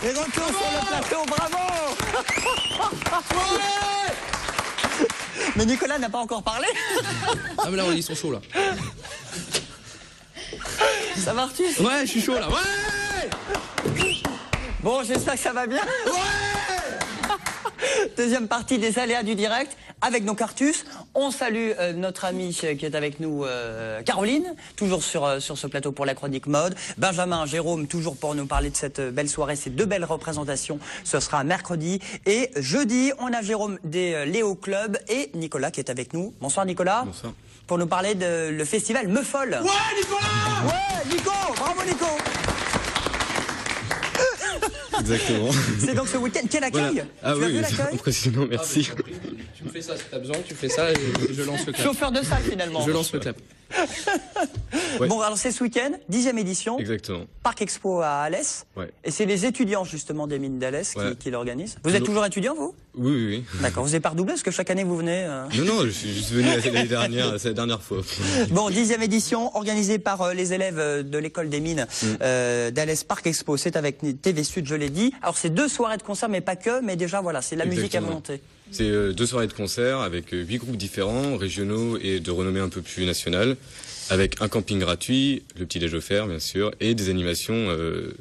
Et retour sur le plateau, bravo. Mais Nicolas n'a pas encore parlé. Ah mais là ils sont chauds là. Ça va Artus? Ouais, je suis chaud là. Ouais. Bon, j'espère que ça va bien. Ouais. Deuxième partie des aléas du direct avec donc Artus. On salue notre amie qui est avec nous, Caroline, toujours sur ce plateau pour la chronique mode. Benjamin, Jérôme, toujours pour nous parler de cette belle soirée, ces deux belles représentations. Ce sera mercredi. Et jeudi, on a Jérôme des Léo Club et Nicolas qui est avec nous. Bonsoir Nicolas. Bonsoir. Pour nous parler de le festival Me Folle. Ouais, Nicolas. Ouais, Nico, bravo Nico. Exactement. C'est donc ce week-end. Quel accueil? Voilà. Ah tu as vu oui, l'accueil? impressionnant, merci. Tu me fais ça si t'as besoin, tu fais ça et je lance le clap. Chauffeur de salle finalement. Je lance le clap. Ouais. Bon, alors c'est ce week-end, 10e édition. Exactement. Parc Expo à Alès. Ouais. Et c'est les étudiants justement des mines d'Alès Ouais. qui l'organisent. Vous êtes toujours étudiant vous? Oui, oui, oui. D'accord, vous n'avez pas redoublé parce que chaque année vous venez Non, non, je suis juste venu l'année dernière, c'est la dernière fois. Bon, 10e édition organisée par les élèves de l'école des mines d'Alès Parc Expo. C'est avec TV Sud, je l'ai dit. Alors c'est 2 soirées de concert, mais pas que, mais déjà voilà, c'est la musique à Exactement. volonté. C'est 2 soirées de concert avec 8 groupes différents, régionaux et de renommée un peu plus nationale, avec un camping gratuit, le petit déj offert bien sûr, et des animations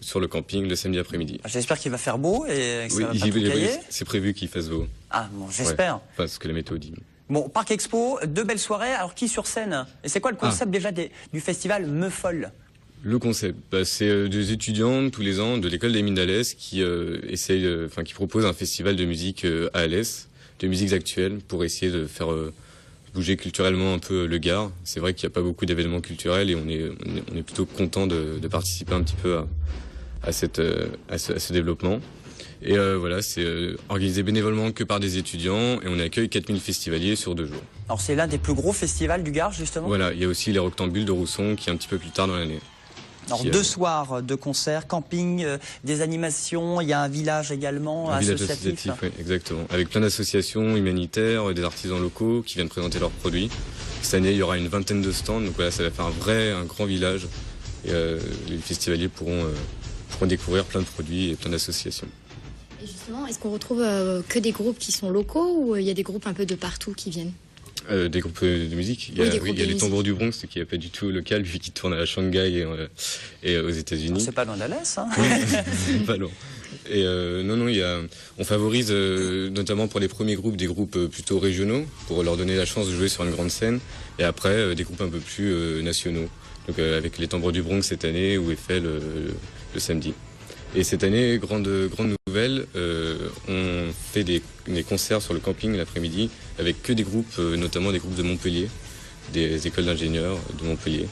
sur le camping le samedi après-midi. J'espère qu'il va faire beau et que ça va pas tout oui, cailler. c'est prévu qu'il fasse beau. Ah bon, j'espère. Ouais. Enfin, ce que la météo dit. Bon, Parc Expo, 2 belles soirées. Alors qui sur scène? Et c'est quoi le concept déjà du festival Me Folle? Le concept, c'est des étudiants tous les ans de l'école des mines d'Alès qui qui proposent un festival de musique à Alès, de musiques actuelles pour essayer de faire bouger culturellement un peu le Gard. C'est vrai qu'il n'y a pas beaucoup d'événements culturels et on est plutôt content de participer un petit peu à ce développement. Et voilà, c'est organisé bénévolement que par des étudiants et on accueille 4000 festivaliers sur 2 jours. Alors c'est l'un des plus gros festivals du Gard justement. Voilà, il y a aussi les Rectangules de Rousson qui est un petit peu plus tard dans l'année. Alors 2 soirs de concerts, camping, des animations, il y a un village également Un village associatif. associatif, oui, exactement. Avec plein d'associations humanitaires, des artisans locaux qui viennent présenter leurs produits. Cette année, il y aura une vingtaine de stands, donc voilà, ça va faire un grand village. Et les festivaliers pourront découvrir plein de produits et plein d'associations. Et justement, est-ce qu'on retrouve que des groupes qui sont locaux ou il y a des groupes un peu de partout qui viennent? Des groupes de musique. Il y a, il y a les Tambours du Bronx, qui n'est pas du tout local, vu qu'ils tournent à Shanghai et aux États-Unis. C'est pas loin d'Alès, hein. C'est pas loin. Et non, on favorise notamment pour les premiers groupes des groupes plutôt régionaux pour leur donner la chance de jouer sur une grande scène. Et après des groupes un peu plus nationaux. Donc avec les Tambours du Bronx cette année ou Eiffel le samedi. Et cette année, grande nouvelle, on fait des concerts sur le camping l'après-midi avec que des groupes, notamment des groupes de Montpellier, des écoles d'ingénieurs de Montpellier.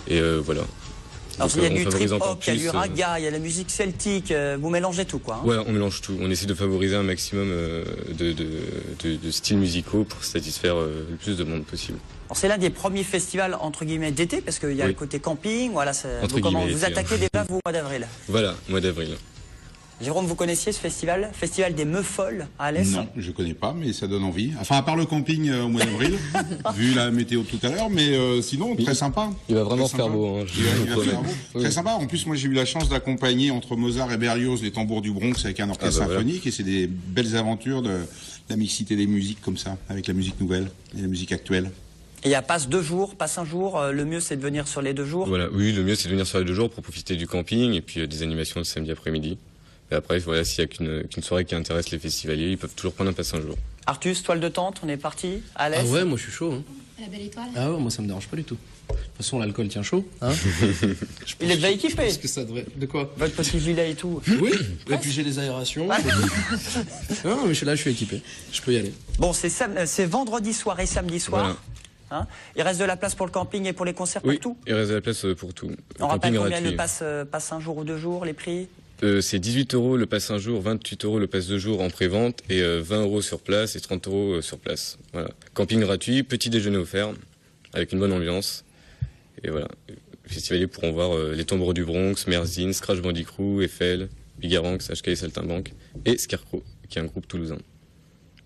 Et voilà. Alors Donc, il y a on du favorise trip-hop, encore il y a plus, du raga, il y a la musique celtique, vous mélangez tout quoi. Hein. Ouais, on mélange tout. On essaie de favoriser un maximum de styles musicaux pour satisfaire le plus de monde possible. Alors c'est l'un des premiers festivals entre guillemets d'été parce qu'il y a le côté camping, voilà. Vous attaquez déjà vous au mois d'avril. Voilà, mois d'avril. Jérôme, vous connaissiez ce festival? Festival des Me Folles à Alès? Non, je connais pas, mais ça donne envie. Enfin, à part le camping au mois d'avril, vu la météo tout à l'heure, mais sinon, très sympa. Il va vraiment Très faire sympa. beau. Hein, Il va faire beau. Très sympa. En plus, moi, j'ai eu la chance d'accompagner entre Mozart et Berlioz les Tambours du Bronx avec un orchestre symphonique. Et c'est des belles aventures de la mixité des musiques comme ça, avec la musique nouvelle et la musique actuelle. Et il y a passe 2 jours, passe 1 jour. Le mieux, c'est de venir sur les 2 jours. Voilà, oui, le mieux, c'est de venir sur les 2 jours pour profiter du camping et puis des animations le samedi après-midi. Et après, voilà, s'il n'y a qu'une soirée qui intéresse les festivaliers, ils peuvent toujours prendre un pass un jour. Artus, toile de tente, on est parti à Alès. Ah ouais, moi je suis chaud. Hein. La belle étoile. Ah ouais, moi ça me dérange pas du tout. De toute façon, l'alcool tient chaud. Hein. Il est déjà équipé. Parce que ça devrait. De quoi? Votre petit gilet et tout. Oui, et puis j'ai les aérations. Non, mais là je suis équipé. Je peux y aller. Bon, c'est vendredi soir et samedi soir. Voilà. Hein, il reste de la place pour le camping et pour les concerts, Oui, pour tout. il reste de la place pour tout. On rappelle combien gratuit. le passe 1 jour ou 2 jours, les prix? C'est 18 € le pass un jour, 28 € le pass 2 jours en pré-vente et 20 € sur place et 30 € sur place. Voilà. Camping gratuit, petit déjeuner offert, avec une bonne ambiance. Et voilà. Les festivaliers pourront voir les Tambours du Bronx, Merzine, Scratch Bandicoot, Eiffel, Bigaranx, HK et Saltimbanque et Scarecrow, qui est un groupe toulousain.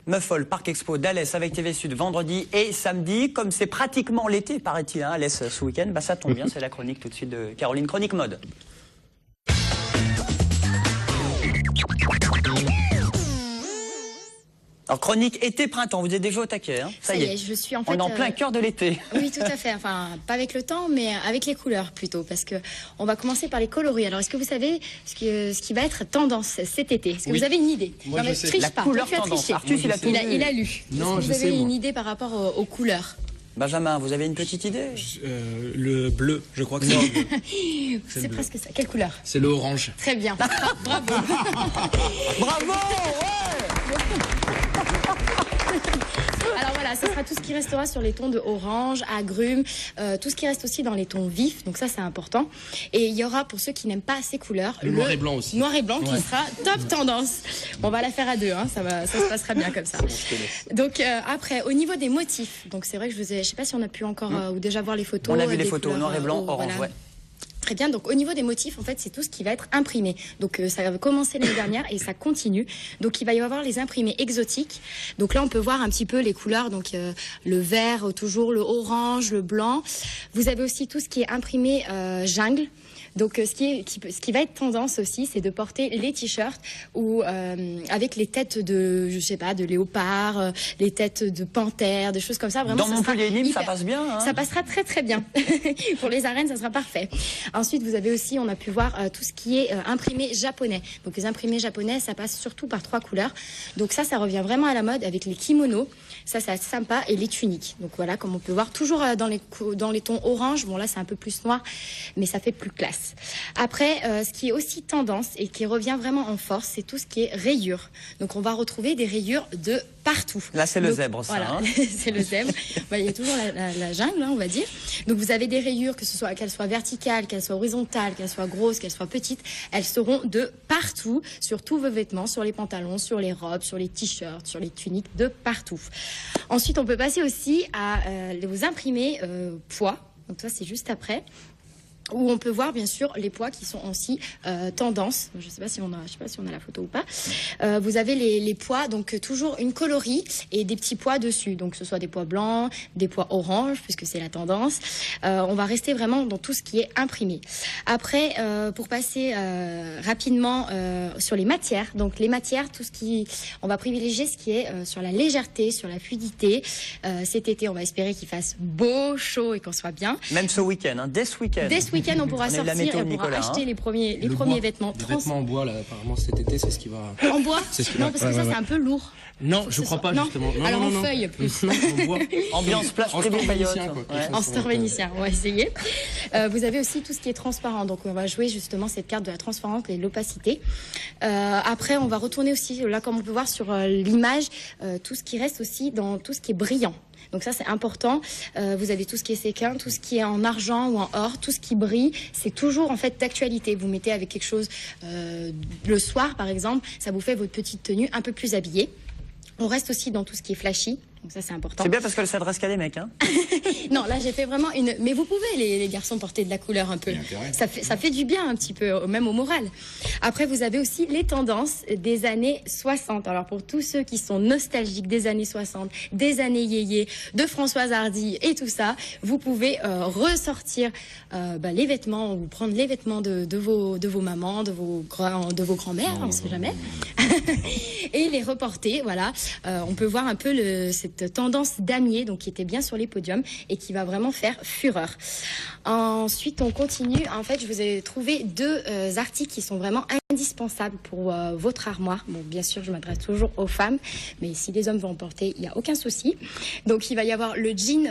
Me Folle, Parc Expo d'Alès avec TV Sud vendredi et samedi. Comme c'est pratiquement l'été, paraît-il, hein, Alès ce week-end, bah ça tombe bien, c'est la chronique tout de suite de Caroline, chronique mode. Alors chronique été-printemps, vous êtes déjà au taquet, hein? Ça y est, je suis en fait... On est en plein cœur de l'été. Oui, tout à fait. Enfin, pas avec le temps, mais avec les couleurs plutôt, parce que on va commencer par les coloris. Alors, est-ce que vous savez ce qui va être tendance cet été? Est-ce que vous avez une idée? Moi, non, mais je sais. triche La pas. couleur Toi, tu as tendance. triché. Artus, il a tout Il a lu. Non, est-ce je que vous sais, avez moi. une idée par rapport aux couleurs? Benjamin, vous avez une petite idée? Le bleu, je crois que c'est le bleu. C'est presque ça. Quelle couleur? C'est le orange. Très bien. Bravo. Bravo, ouais. Alors voilà, ce sera tout ce qui restera sur les tons de orange, agrumes, tout ce qui reste aussi dans les tons vifs, donc ça c'est important. Et il y aura, pour ceux qui n'aiment pas ces couleurs, Le noir et blanc aussi. Noir et blanc qui sera top tendance. On va la faire à deux, hein, ça se passera bien comme ça. Donc après, au niveau des motifs, donc c'est vrai que je sais pas si on a pu encore ou déjà voir les photos. On a vu les des photos, couleurs, noir et blanc, orange, voilà. ouais. Très bien, donc au niveau des motifs, en fait, c'est tout ce qui va être imprimé. Donc ça va commencer l'année dernière et ça continue. Donc il va y avoir les imprimés exotiques. Donc là, on peut voir un petit peu les couleurs, donc le vert, toujours le orange, le blanc. Vous avez aussi tout ce qui est imprimé jungle. Donc ce qui va être tendance aussi, c'est de porter les t-shirts ou avec les têtes de, je sais pas, de léopard, les têtes de panthère, des choses comme ça. Vraiment, dans Montpellier Nîmes, ça passe bien. Hein. Ça passera très très bien. Pour les arènes, ça sera parfait. Ensuite, vous avez aussi, on a pu voir tout ce qui est imprimé japonais. Donc les imprimés japonais, ça passe surtout par 3 couleurs. Donc ça revient vraiment à la mode avec les kimonos. Ça, c'est sympa, et les tuniques. Donc voilà, comme on peut voir, toujours dans les tons orange. Bon là, c'est un peu plus noir, mais ça fait plus classe. Après, ce qui est aussi tendance et qui revient vraiment en force, c'est tout ce qui est rayures. Donc on va retrouver des rayures de partout. Là, c'est le zèbre, ça. Voilà, hein. c'est le zèbre. Bah, il y a toujours la jungle, hein, on va dire. Donc vous avez des rayures, qu'elles soient verticales, qu'elles soient horizontales, qu'elles soient grosses, qu'elles soient petites. Elles seront de partout, sur tous vos vêtements, sur les pantalons, sur les robes, sur les t-shirts, sur les tuniques, de partout. Ensuite, on peut passer aussi à vous imprimer poids. Donc ça, c'est juste après. Où on peut voir bien sûr les poids qui sont aussi tendance. Je sais pas si on a la photo ou pas. Vous avez les poids, donc toujours une coloris et des petits poids dessus. Donc que ce soit des poids blancs, des poids orange puisque c'est la tendance. On va rester vraiment dans tout ce qui est imprimé. Après, pour passer rapidement sur les matières. Donc les matières, on va privilégier ce qui est sur la légèreté, sur la fluidité. Cet été, on va espérer qu'il fasse beau, chaud et qu'on soit bien. Même ce week-end, hein, dès ce week-end. Week-end, on pourra sortir et on pourra acheter les premiers vêtements. Les vêtements en bois, là, apparemment cet été, c'est ce qui va. En bois? Non, parce que ça, c'est un peu lourd. Non, je crois pas, justement. Non, alors non, en non. feuille plus. Non, en bois. Ambiance plage En privée store Payotte. vénitien, quoi. Ouais. En store vénitien, on va essayer. Vous avez aussi tout ce qui est transparent. Donc, on va jouer justement cette carte de la transparence et de l'opacité. Après, on va retourner aussi, là, comme on peut voir sur l'image, tout ce qui reste aussi dans tout ce qui est brillant. Donc ça, c'est important. Vous avez tout ce qui est séquin, tout ce qui est en argent ou en or, tout ce qui brille. C'est toujours en fait d'actualité. Vous mettez avec quelque chose le soir, par exemple, ça vous fait votre petite tenue un peu plus habillée. On reste aussi dans tout ce qui est flashy. Donc ça, c'est important. C'est bien parce qu'elle s'adresse qu'à des mecs. Hein. Non, là, j'ai fait vraiment une... Mais vous pouvez, les garçons, porter de la couleur un peu. Ça fait du bien un petit peu, même au moral. Après, vous avez aussi les tendances des années 60. Alors, pour tous ceux qui sont nostalgiques des années 60, des années yéyé, de Françoise Hardy et tout ça, vous pouvez ressortir les vêtements ou prendre les vêtements de vos mamans, de vos grands-mères, on ne sait jamais, et les reporter. Voilà, on peut voir un peu cette tendance damier, donc qui était bien sur les podiums et qui va vraiment faire fureur. Ensuite, on continue. En fait, je vous ai trouvé 2 articles qui sont vraiment indispensables pour votre armoire. Bon, bien sûr, je m'adresse toujours aux femmes, mais si les hommes vont en porter, il n'y a aucun souci. Donc, il va y avoir le jean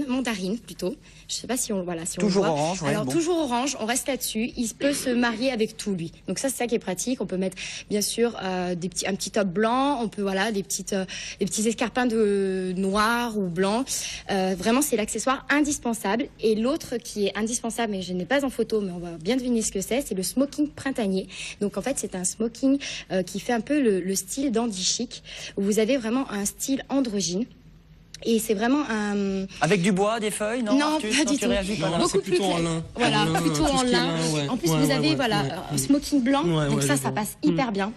mandarine plutôt. Je sais pas si on toujours le voit. Orange. Ouais, alors bon. Toujours orange. On reste là-dessus. Il peut se marier avec tout lui. Donc ça, c'est ça qui est pratique. On peut mettre bien sûr un petit top blanc. On peut des petits escarpins de noir ou blanc. Vraiment, c'est l'accessoire indispensable. Et l'autre qui est indispensable, mais je n'ai pas en photo, mais on va bien deviner ce que c'est le smoking printanier. Donc en fait, c'est un smoking qui fait un peu le style dandy chic, où vous avez vraiment un style androgyne. Et c'est vraiment un... Avec du bois, des feuilles, non? Non, Artus, pas du tu tout. réagis pas, Non, là. Beaucoup c'est plus plutôt en clair. lin. Voilà, En lin, plutôt tout en ce qui est lin. lin, ouais. En plus, Ouais, vous ouais, avez ouais. smoking blanc, donc ouais, ça je vois. passe hyper bien.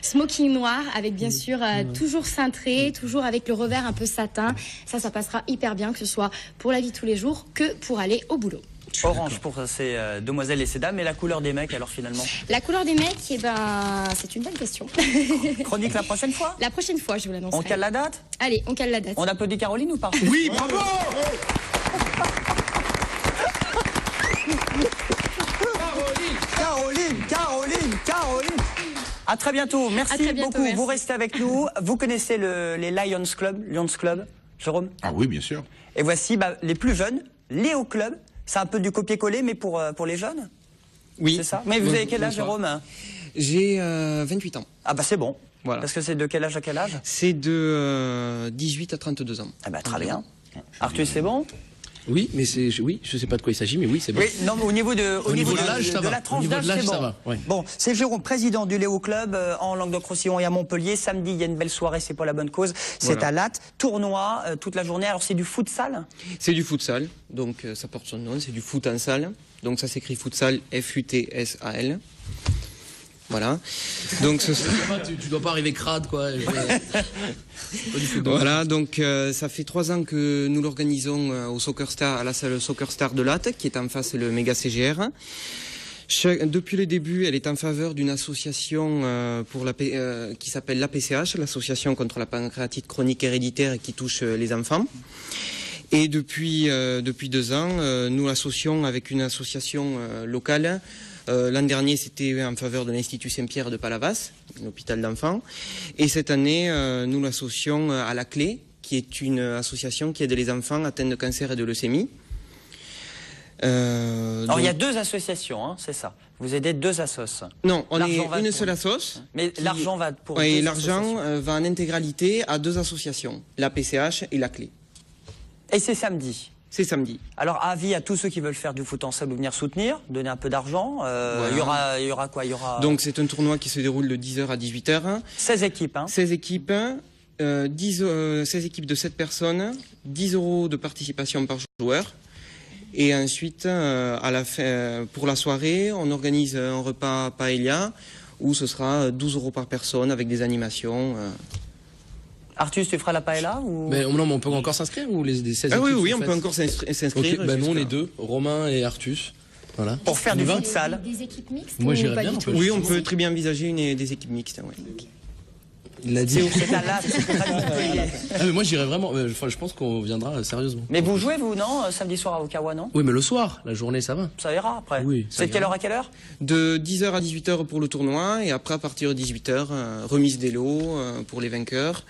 Smoking noir avec bien sûr toujours cintré, toujours avec le revers un peu satin. Ça passera hyper bien, que ce soit pour la vie de tous les jours que pour aller au boulot. Orange pour ces demoiselles et ces dames. Et la couleur des mecs, alors finalement? La couleur des mecs, eh ben, c'est une bonne question. Chronique la prochaine fois? La prochaine fois, je vous l'annoncerai. On cale la date? Allez, on cale la date. On applaudit Caroline ou pas? Oui, bravo. Caroline. À très bientôt. Merci très bientôt, beaucoup. merci. Vous restez avec nous. Vous connaissez les Lions Club, Jérôme? Ah oui, bien sûr. Et voici les plus jeunes, Léo Club. C'est un peu du copier-coller, mais pour les jeunes? Oui. C'est ça? Mais vous avez quel âge, Jérôme? J'ai 28 ans. Ah bah c'est bon. Voilà. Parce que c'est de quel âge à quel âge? C'est de 18 à 32 ans. Ah bah très bien. Arthur, c'est bon? Oui, mais oui, je sais pas de quoi il s'agit, mais oui, c'est bon. Oui, non, mais au niveau de l'âge, ça va. la Au tranche niveau de d'âge, l'âge, c'est ça bon. va, ouais. Bon, c'est Jérôme, président du Léo Club en Languedoc-Roussillon et à Montpellier. Samedi, il y a une belle soirée, c'est pour la bonne cause. C'est Voilà. à Latte, tournoi toute la journée. Alors c'est du futsal? C'est du futsal, donc ça porte son nom, c'est du foot en salle. Donc ça s'écrit futsal, F-U-T-S-A-L. Voilà. Donc Tu dois pas arriver crade, quoi. Voilà, donc ça fait 3 ans que nous l'organisons au Soccer Star, à la salle Soccer Star de Latte, qui est en face le méga CGR. Depuis le début, elle est en faveur d'une association qui s'appelle l'APCH, l'association contre la pancréatite chronique héréditaire qui touche les enfants. Et depuis 2 ans, nous l'associons avec une association locale. L'an dernier, c'était en faveur de l'Institut Saint-Pierre de Palavas, l'hôpital d'enfants. Et cette année, nous l'associons à La Clé, qui est une association qui aide les enfants atteints de cancer et de leucémie. Alors il y a 2 associations, hein, c'est ça. Vous aidez 2 assos. Non, on est L'argent une va seule pour- assoce. Mais l'argent va pour Oui, 2 l'argent associations. va en intégralité à 2 associations, la PCH et La Clé. Et c'est samedi. C'est samedi. Alors, avis à tous ceux qui veulent faire du foot en salle ou venir soutenir, donner un peu d'argent. Il y aura quoi? Il y aura Donc c'est un tournoi qui se déroule de 10h à 18h. 16 équipes. Hein. 16 équipes, 16 équipes de 7 personnes, 10 € de participation par joueur. Et ensuite, à la fin, pour la soirée, on organise un repas paella où ce sera 12 € par personne avec des animations. Arthus, tu feras la paella ou... Mais non, mais on peut encore s'inscrire ou les 16 Ah oui, équipes oui, sont on peut faites encore s'inscrire. Ok, bah nous on jusqu'à- est 2, Romain et Artus. Voilà. Pour faire On y du va futsal. Des équipes mixtes Moi, ou j'irais pas bien, du on tout? peut- Oui, on peut très bien envisager des équipes mixtes. Ouais. Il l'a dit. C'est à Latte, c'est près de Montpellier. Ah, mais moi j'irais vraiment. Enfin, je pense qu'on viendra sérieusement. Mais vous jouez, vous, non? Samedi soir à Okawa, non? Oui, mais le soir, la journée, ça va. Ça ira après. Oui, ça C'est de quelle ira. heure à quelle heure? De 10h à 18h pour le tournoi et après à partir de 18h, remise des lots pour les vainqueurs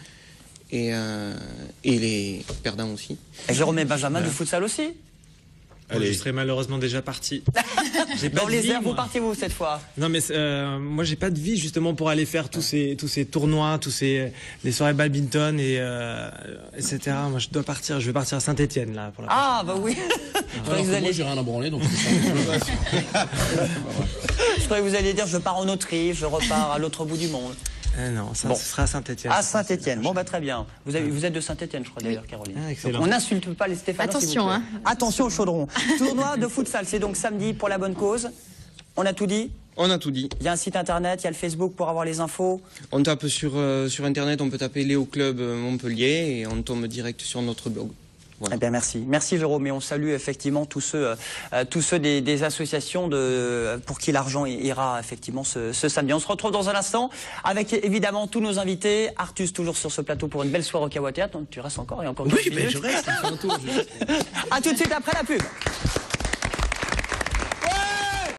et les perdants aussi. Et Jérôme et Benjamin du futsal aussi? Moi, je serais malheureusement déjà parti. J'ai pas Dans de les vie, airs, vous moi. partez vous cette fois? Non mais moi j'ai pas de vie justement pour aller faire tous ces tournois, les soirées badminton et etc. Moi je vais partir à Saint-Étienne là pour la Ah bah oui. Je croyais que vous Moi alliez- j'ai rien à branler donc je croyais que vous alliez dire je pars en Autriche, je repars à l'autre bout du monde. non, ça Bon. ce sera à Saint-Étienne. À Saint-Étienne. Bon bah très bien. Vous êtes de Saint-Étienne, je crois d'ailleurs, Caroline. Ah, excellent. Donc, on n'insulte pas les Stéphanois. Attention, s'il vous plaît. Attention au chaudron. Tournoi de futsal, c'est donc samedi pour la bonne cause. On a tout dit. On a tout dit. Il y a un site internet, il y a le Facebook pour avoir les infos. On tape sur internet, on peut taper Léo Club Montpellier et on tombe direct sur notre blog. Voilà. Eh bien merci. Merci Jérôme. Et on salue effectivement tous ceux des associations pour qui l'argent ira effectivement ce samedi. On se retrouve dans un instant avec évidemment tous nos invités. Artus toujours sur ce plateau pour une belle soirée au Kawa Théâtre. Tu restes encore et encore. Oui, 15 mais minutes. je reste. On fait un tour, À tout de suite après la pub.